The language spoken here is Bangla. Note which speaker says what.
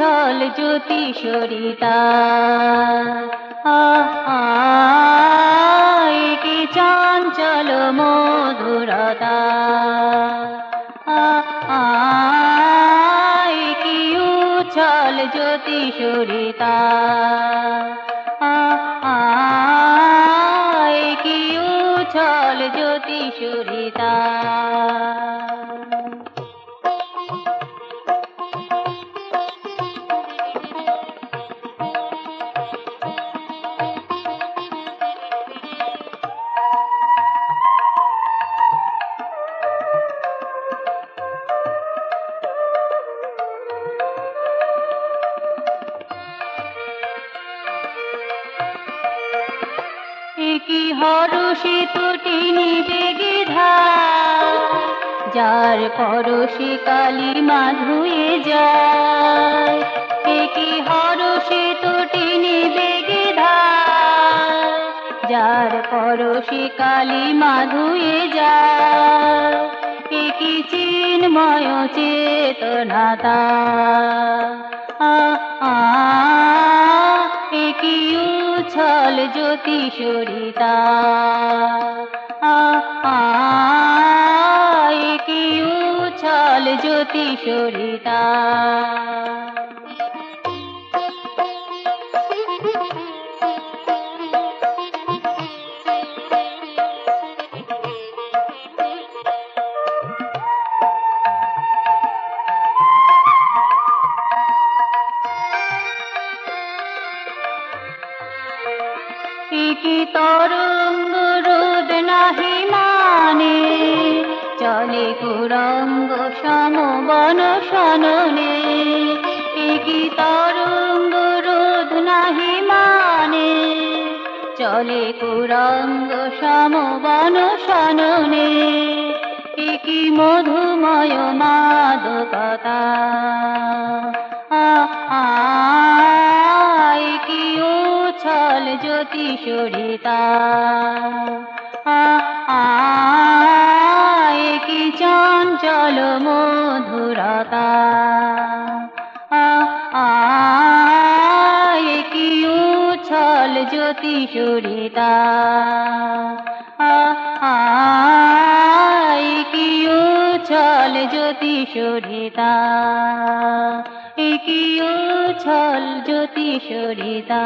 Speaker 1: উচ্ছল জ্যোতি সরিতা কি চঞ্চল মধুরতা কি উচ্ছল জ্যোতি সরিতা কি উচ্ছল জ্যোতি সরিতা কি হরষিত টিনি বেগিধা যার পরশি কালী মাধুয়ে যায় কি হরষিত টিনি বেগিধা যার পরশি কালী মাধুয়ে যায় কি চিন্ময় চেতনাতা কি উচ্ছল জ্যোতি সরিতা কি উচ্ছল জ্যোতি সরিতা কি তরঙ্গ রোদ নাহি মানে চলে কুরঙ্গ সমবন সননে কি তরঙ্গ রোদ নাহি মানে চলে কুরঙ্গ সমবন সননে কি মধুময় মাদকতা কি উচ্ছল জ্যোতি সরিতা কি চঞ্চল মধুরতা কি উচ্ছল জ্যোতি সরিতা কি উচ্ছল জ্যোতি সরিতা কি উচ্ছল জ্যোতি সরিতা।